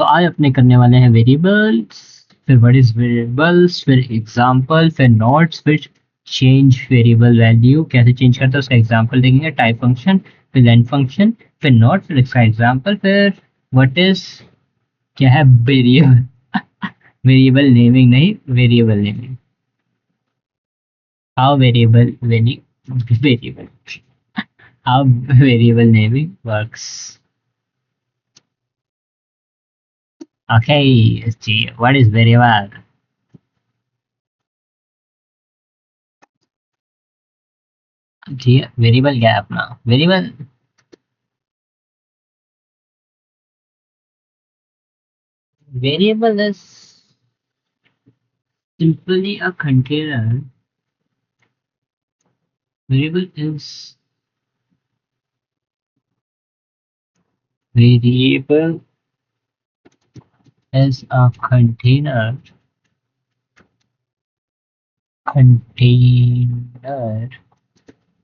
तो आज अपने करने वाले हैं वेरिएबल्स, फिर व्हाट इज वेरिएबल्स, फिर एग्जांपल, फिर नोट्स, फिर चेंज वेरिएबल वैल्यू कैसे चेंज करते हैं उसका एग्जांपल देखेंगे, टाइप फंक्शन, फिर लेंथ फंक्शन, फिर नोट, फिर इसका एग्जांपल, फिर व्हाट इज क्या है वेरिएबल, वेरिएबल नेमिंग नहीं, variable naming, how variable variable how variable naming works. Okay, see, what is variable? जी, वेरिएबल क्या है अपना variable. Variable is simply a container. Variable is a container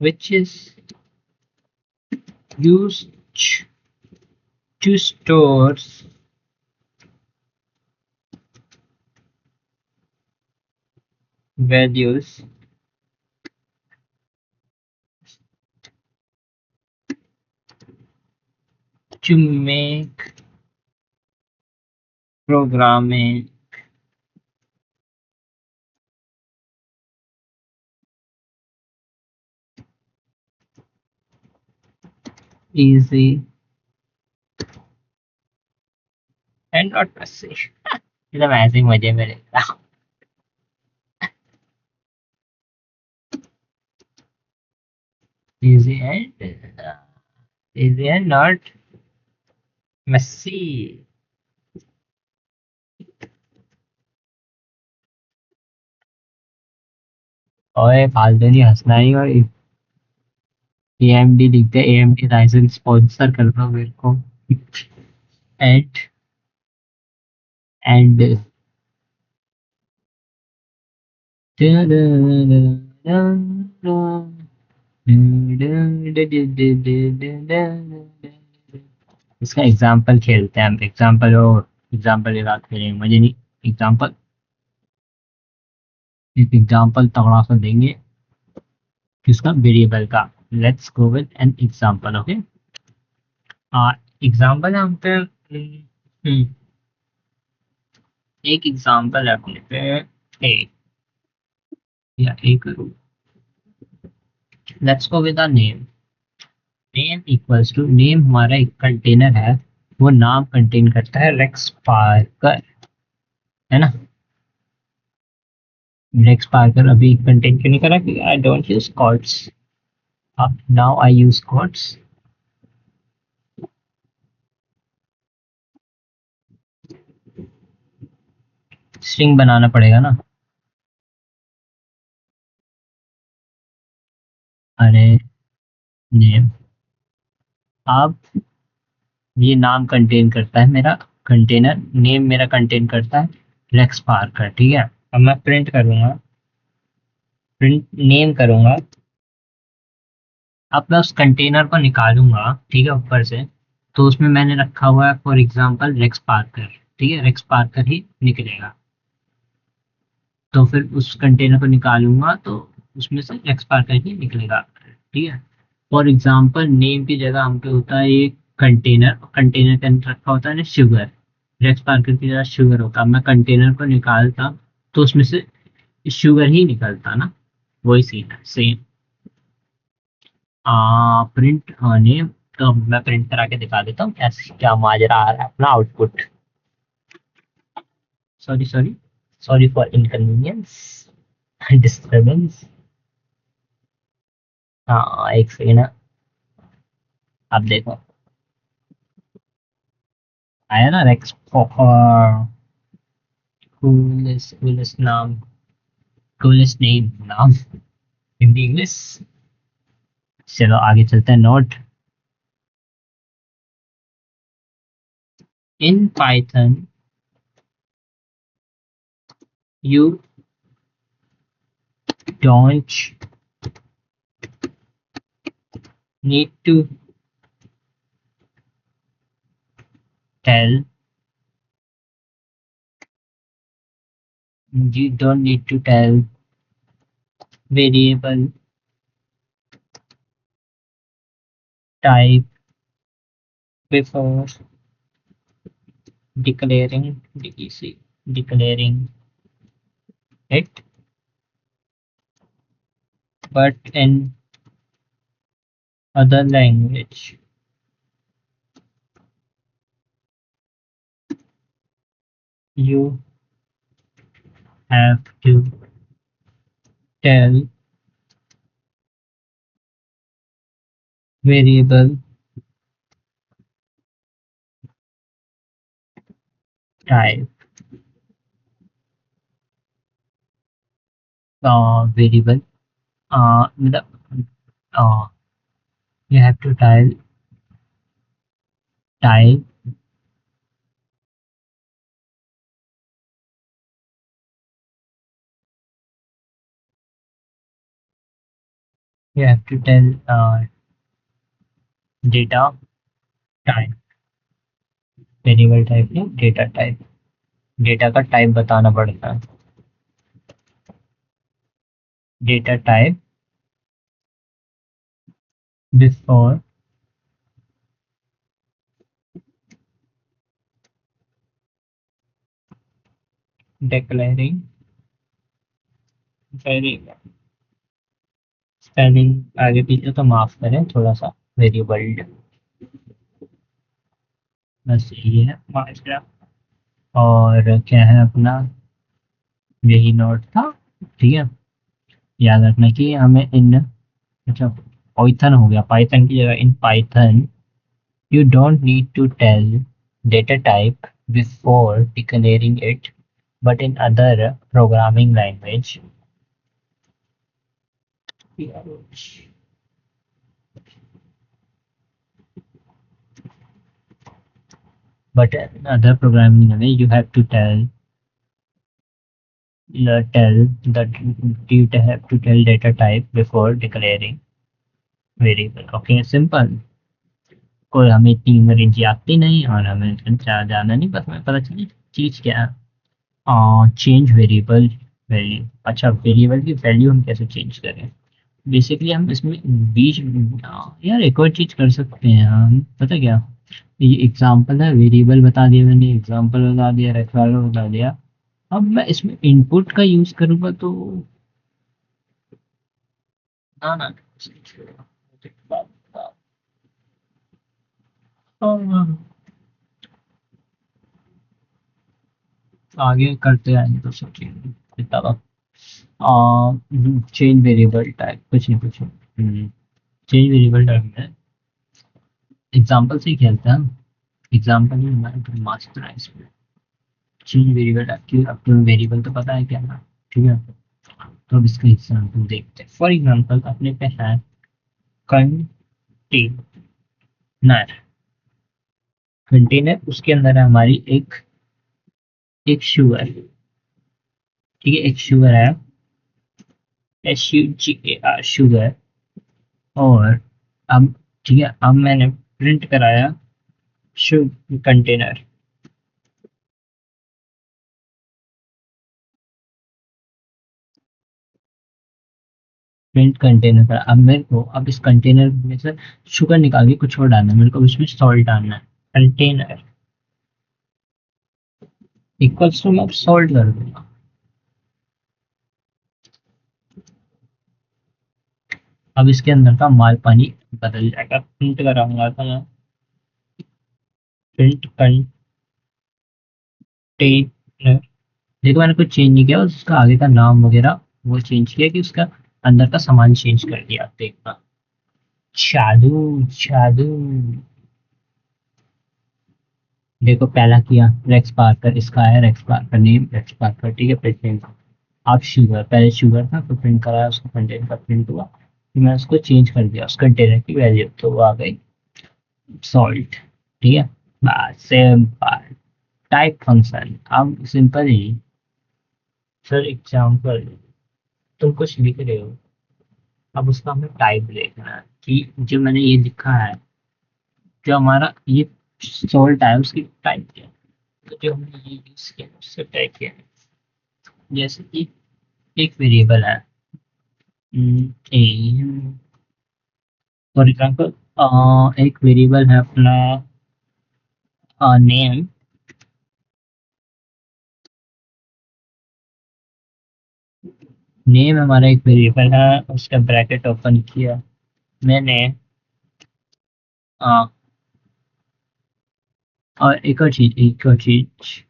which is used to store values to make programming easy and not messy. मतलब ऐसे ही मजे में रहता हूँ. easy and easy and not messy. ओए फालतू नहीं हंसना ही. और AMD लिखते हैं, AMD राइजन स्पॉन्सर कर दो मेरे को. एंड एंड इसका एग्जाम्पल खेलते हैं हम. एग्जाम्पल हो, एग्जाम्पल के साथ खेलेंगे, मुझे नहीं. एग्जाम्पल, एक एग्जाम्पल तगड़ा सा देंगे किसका, वेरिएबल का. Let's go with an example. Okay, example हम पे एक एग्जाम्पल है अपने पे ए या एक. Let's go with a name. Name equals to, name हमारा एक कंटेनर है, वो नाम कंटेन करता है रेक्स पार्कर, है ना. रेक्स पार्कर अभी कंटेन क्यों नहीं करा, क्योंकि आई डोंट यूज कोट्स. अब now I use quotes. String बनाना पड़ेगा ना. अरे नेम, अब ये नाम कंटेन करता है मेरा कंटेनर, नेम मेरा कंटेन करता है रेक्स पार्कर. ठीक है, अब मैं प्रिंट करूंगा, प्रिंट नेम करूंगा. अब मैं उस कंटेनर को निकालूंगा, ठीक है, ऊपर से. तो उसमें मैंने रखा हुआ है फॉर एग्जांपल रेक्स पार्कर. ठीक है, रेक्स पार्कर ही निकलेगा. तो फिर उस कंटेनर को निकालूंगा तो उसमें से रेक्स पार्कर ही निकलेगा. ठीक है. फॉर एग्जांपल नेम की जगह हम पे होता है एक कंटेनर, कंटेनर के अंदर रखा होता है ना शुगर. रेक्स पार्कर की जगह शुगर होता, मैं कंटेनर को निकालता तो उसमें से शुगर ही निकलता ना. वही सीन है सेम. Print name. तो मैं प्रिंट करा के दिखा देता हूँ कैसे क्या माजरा आ रहा है अपना output. Sorry sorry sorry for inconvenience, disturbance. हाँ एक सेकेंड. अब देखो आया ना रेक्स पॉपर. कूलेस्ट नाम, कूलेस्ट नेम, नाम हिंदी इंग्लिश. चलो आगे चलते हैं. Note. In Python you don't need to tell you don't need to tell variable type before declaring it, but in other language you have to tell variable type variable मतलब uh, you have to tell type you have to tell data type variable type नहीं data type data का type बताना पड़ता है data type before declaring variable spelling आगे पीछे तो माफ करें थोड़ा सा वेरिएबल बस यही है माजरा और क्या है अपना यही नोट था ठीक है याद रखना कि हमें इन अच्छा पाइथन हो गया पाइथन की जगह in Python you don't need to tell data type before declaring it, but in other programming language, but in other programming language, you have to tell that you have to tell data type before declaring variable. Okay, simple. कोई हमें इतनी अंग्रेजी आती नहीं और हमें जाना नहीं बस हमें पता चली चीज़ क्या है चेंज वेरिएबल वैल्यू अच्छा वेरिएबल की वैल्यू हम कैसे चेंज करें बेसिकली हम इसमें बीच यार एक और चीज कर सकते हैं हम पता क्या ये एग्जांपल है वेरिएबल बता दिया मैंने एग्जांपल बता दिया रेफरल बता दिया अब मैं इसमें इनपुट का यूज करूंगा तो ना ना आगे करते हैं तो सोचिए इतना चेंज वेरिएबल टाइप कुछ नहीं चेंज वेरिएबल टाइप में एग्जांपल से ही खेलते हैं एग्जांपल ही हमारे मास्टर है इसमें चेंज वेरिएबल एक्चुअली अब तो वेरिएबल तो पता है क्या है ठीक है तो अब इसका एग्जांपल देखते हैं फॉर एग्जांपल अपने पे है कंटेनर कंटेनर उसके अंदर है हमारी एक एक शुगर ठीक है एक शुगर है SUGAR शुगर और अब ठीक है अब मैंने प्रिंट कराया कंटेनर प्रिंट कंटेनर का अब मेरे को अब इस कंटेनर में से शुगर निकाल के कुछ और डालना है मेरे को इसमें सॉल्ट डालना है कंटेनर इक्वल्स टू मैं सॉल्ट कर दूंगा अब इसके अंदर का माल पानी बदल जाएगा प्रिंट कराऊंगा तो मैं प्रिंट कंटेनर देखो मैंने कुछ चेंज नहीं किया बस उसका आगे का नाम वगैरह वो चेंज किया कि उसका अंदर का सामान चेंज कर दिया देखना जादू जादू देखो पहला किया रेक्स पार्कर इसका है Rex Parker name Rex Parker ठीक है प्रिंट अब शुगर पहले शुगर था तो प्रिंट कराया उसका कंटेंट का प्रिंट हुआ फिर मैं उसको चेंज कर दिया उस कंटेनर की वैल्यू तो वो आ गई सॉल्ट ठीक है बस सिंपल टाइप फंक्शन अब सिंपल ही सर एग्जाम्पल तुम कुछ लिख रहे हो अब उसका हमें टाइप देखना है कि जो मैंने ये लिखा है जो हमारा ये सॉल्ट है उसकी टाइप क्या है तो जो हमने ये यूज किया उससे टाइप किया है जैसे कि एक वेरिएबल है ए, फॉर एग्जांपल एक वेरिएबल है अपना नेम। नेम हमारा एक वेरिएबल है, उसका ब्रैकेट ओपन किया मैंने। अ, और एक और चीज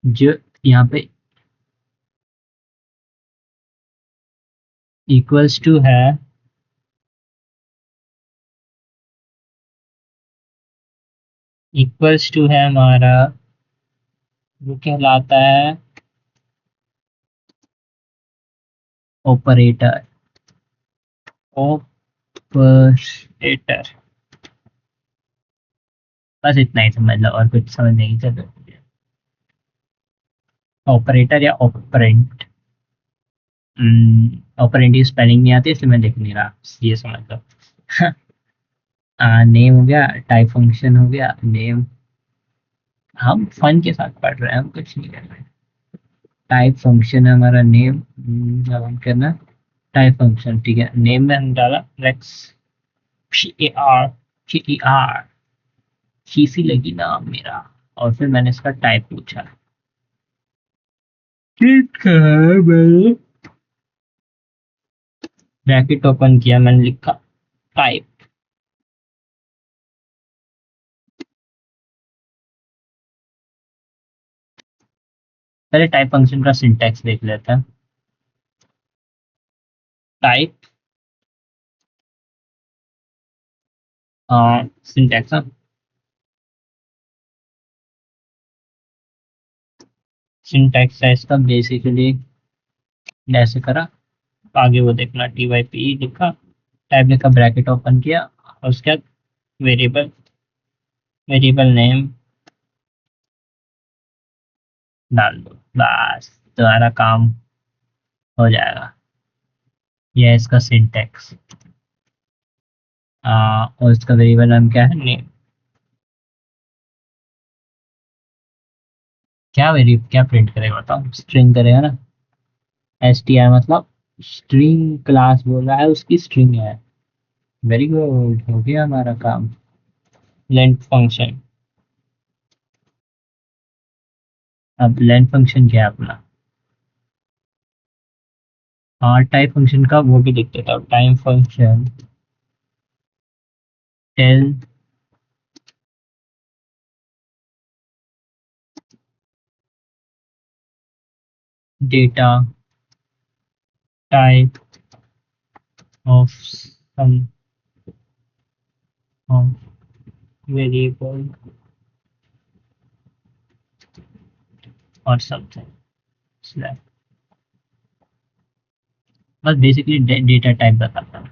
जो यहाँ पे इक्वल्स टू है, इक्वल्स टू है हमारा, वो कहलाता है ऑपरेटर। ऑपरेटर, बस इतना ही समझ लो, और कुछ समझ नहीं चलो। ऑपरेटर या ऑपरेंट, ऑपरेंट की स्पेलिंग नहीं आती इसलिए मैं लिख नहीं रहा, ये समझ लो। नेम हो गया, टाइप फंक्शन हो गया, नेम। हम फन के साथ पढ़ रहे हैं, हम कुछ नहीं कर रहे हैं। टाइप फंक्शन है हमारा नेम। अब हम करना टाइप फंक्शन, ठीक है। नेम में हम डाला रेक्स, PAR, KER, शीशी लगी नाम मेरा। और फिर मैंने इसका टाइप पूछा, ठीक है। मैंने ब्रैकेट ओपन किया, मैंने लिखा टाइप। पहले टाइप फंक्शन का सिंटैक्स देख लेते हैं। टाइप सिंटैक्स, सिंटैक्स है इसका बेसिकली ऐसे करा। आगे वो देखना, TYPE लिखा, टाइप लिखा, ब्रैकेट ओपन किया, और उसके बाद वेरिएबल, वेरिएबल नेम डाल दो, बस तुम्हारा काम हो जाएगा। यह है इसका सिंटैक्स। और इसका वेरिएबल नाम क्या है, नेम। क्या वेरी क्या प्रिंट करेगा बताओ, स्ट्रिंग करेगा ना। STR मतलब स्ट्रिंग, क्लास बोल रहा है उसकी स्ट्रिंग है। वेरी गुड, हो गया हमारा काम। लेंथ फंक्शन, अब लेंथ फंक्शन क्या है अपना। हाँ, टाइप फंक्शन का वो भी लिख देता हूँ, time function tell data type of some of variable और समथिंग स्लैश, बस बेसिकली डेटा टाइप बताता हूँ।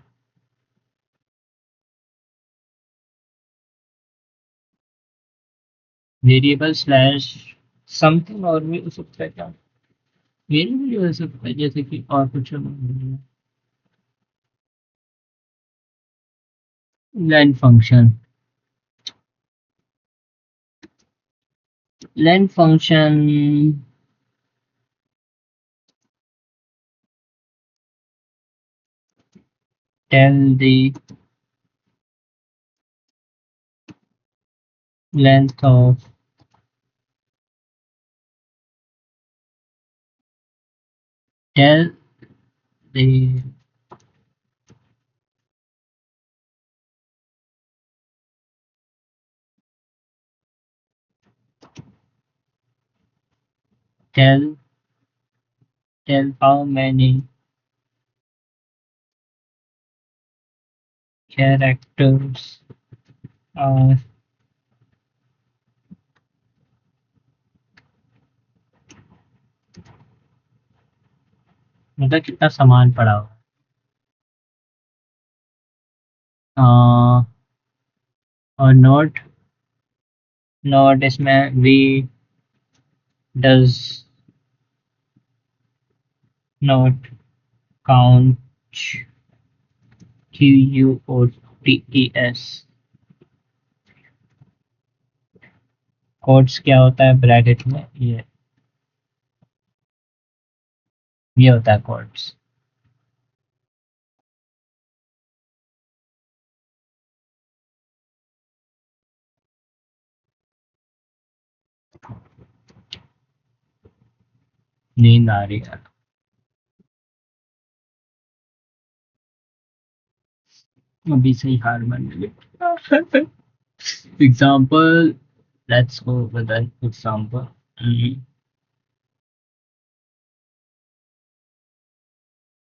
वेरिएबल स्लैश समथिंग, और भी हो सकता है क्या, वेरिएबल भी हो सकता है, जैसे कि और कुछ length function, length function tell the length of tell the tell tell how many characters are, मतलब कितना सामान पड़ा हुआ है। और नोट, नोट इसमें we does not count, QUOTES। Quotes क्या होता है ब्रैकेट में, ये ये होता है कोड्स। नींद आ रही है। अभी से ही हार मान लगे। Example, let's go with an example.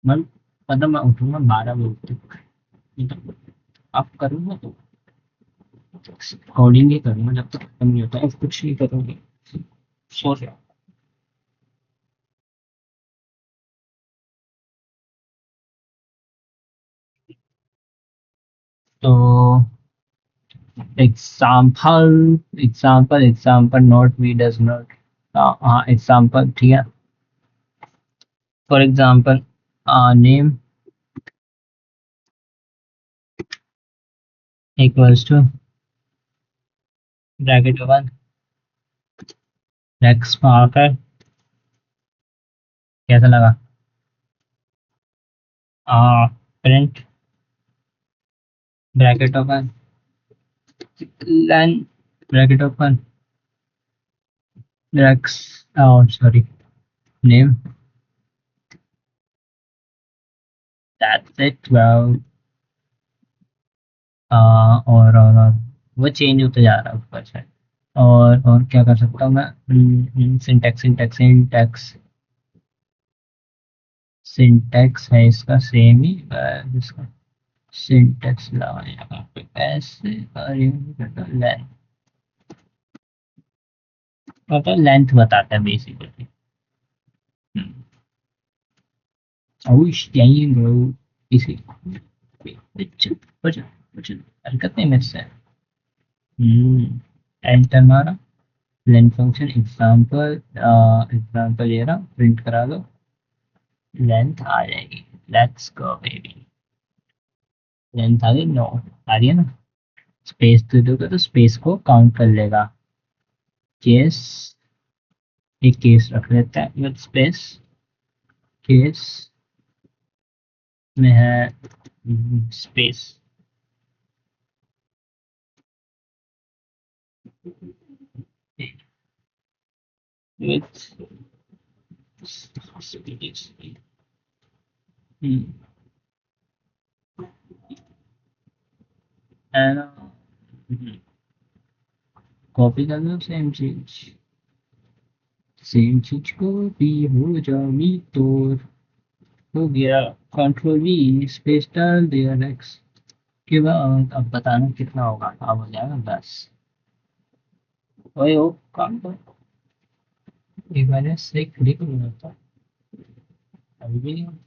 मैं मतलब मैं उठूंगा 12 बजे तक, मतलब अब करूंगा तो कोडिंग ही करूंगा जब तक खत्म नहीं होता है, कुछ नहीं करूंगी। सो जाओ। तो example not we does not. हाँ एग्जाम्पल ठीक है। For example name equals to bracket open Rex Parker, कैसा लगा? Print bracket open line bracket open Rex, sorry, name, that's it. और वो चेंज होते जा रहा है ऊपर से। और क्या कर सकता हूँ मैं? सिंटैक्स सिंटैक्स सिंटैक्स सिंटैक्स है इसका सेम ही इसका सिंटैक्स लगा यहाँ पे ऐसे लेंथ, मतलब लेंथ बताता है बेसिकली। यही ब्रो, इसी बच्चन बच्चन बच्चन हरकत नहीं मेरे से। एंटर मारा, लेंथ फंक्शन एग्जाम्पल, एग्जाम्पल ये रहा, प्रिंट करा दो, लेंथ आ जाएगी। Let's go baby. लेंथ आ गई, नो आ रही है ना? स्पेस दे दोगे तो स्पेस को काउंट कर लेगा। केस, एक केस रख लेते हैं विद स्पेस। केस में है स्पेस विथ स्पेस। कॉपी कर लो सेम चीज को भी हो जाओ तो हो गया। कंट्रोल वी स्पेस डाल दिया नेक्स्ट के बाद। अब बताना कितना होगा? अब हो जाएगा 10। ओए ओ, काम तो एक मैंने से क्लिक नहीं होता, अभी भी नहीं होता।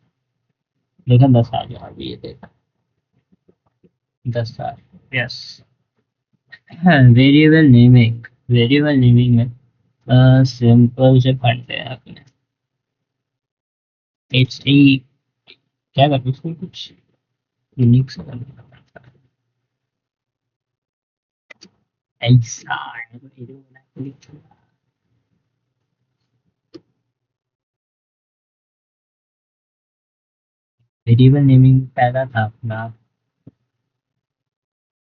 देखा 10 आ गया अभी, ये देखा 10 आ गया। यस। वेरिएबल नेमिंग में सिंपल से फंड है आपने। इट्स ए, क्या करते उसको कुछ यूनिक सा करना पड़ता है ऐसा। वेरिएबल नेमिंग पहला था अपना,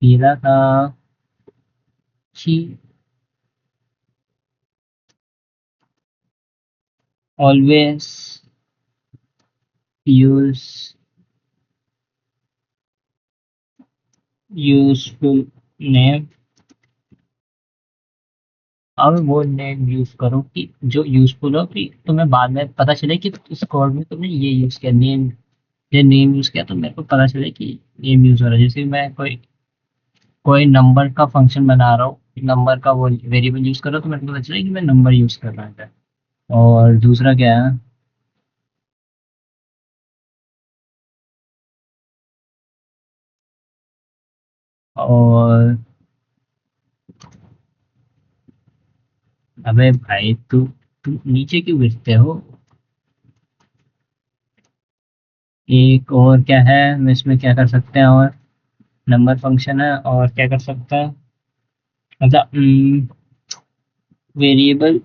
पहला था कि ऑलवेज यूज यूजफुल नेम। अब वो नेम यूज करो कि जो यूजफुल हो, कि तुम्हें बाद में पता चले कि इस कोड में तुमने ये यूज किया नेम। ये नेम यूज किया तो मेरे को पता चले कि नेम यूज हो रहा है। जैसे मैं कोई कोई नंबर का फंक्शन बना रहा हूँ, नंबर का वो वेरिएबल यूज कर रहा हूँ, तो मेरे को पता चले कि मैं नंबर यूज कर रहा था। और दूसरा क्या है? और अबे भाई तू नीचे क्यों गिरते हो? एक और क्या है, हम इसमें क्या कर सकते हैं? और नंबर फंक्शन है, और क्या कर सकते हैं? मतलब variable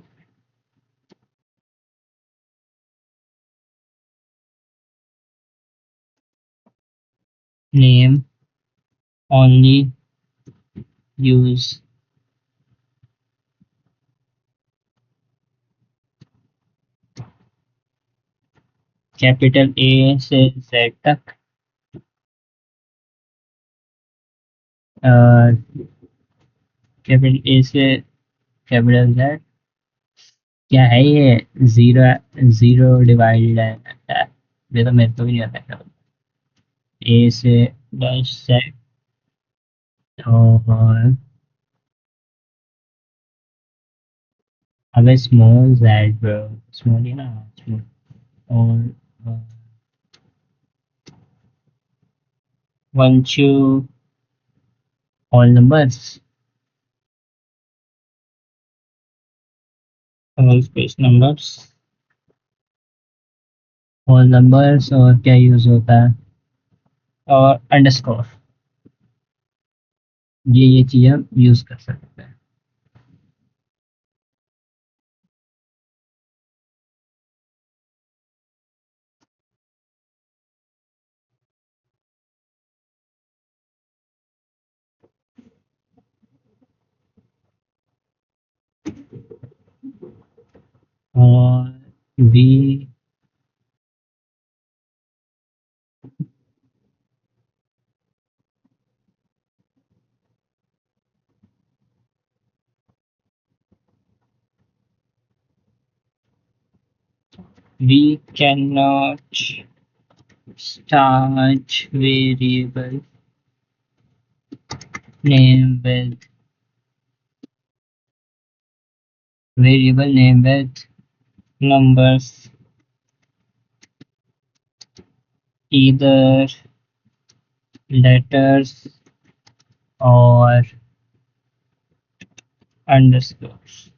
name only use capital A से जेड तक कैपिटल ए से कैपिटल जेड क्या है ये जीरो जीरो डिवाइडेड है ये तो मेरे को भी नहीं आता ए से डैश जेड और अबे स्मॉल जेड ब्रो स्मॉल ही ना स्मॉल और once you all numbers all space numbers all numbers और क्या यूज होता है और अंडरस्कोर ये चीज़ हम यूज कर सकते हैं और भी we cannot start name with variable name with numbers either letters or underscores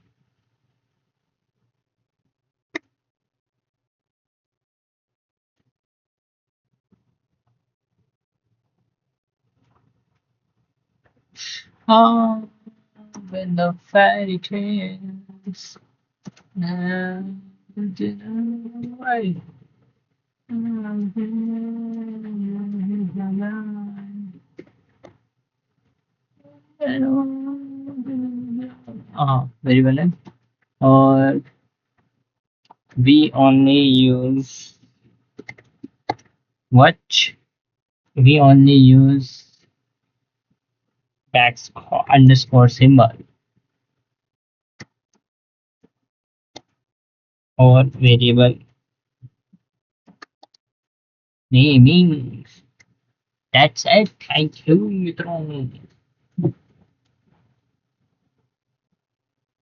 oh when the fairy tales why हाँ वेरी वेल है और we only use what we only use back underscore symbol or variable naming that's it thank you मित्रों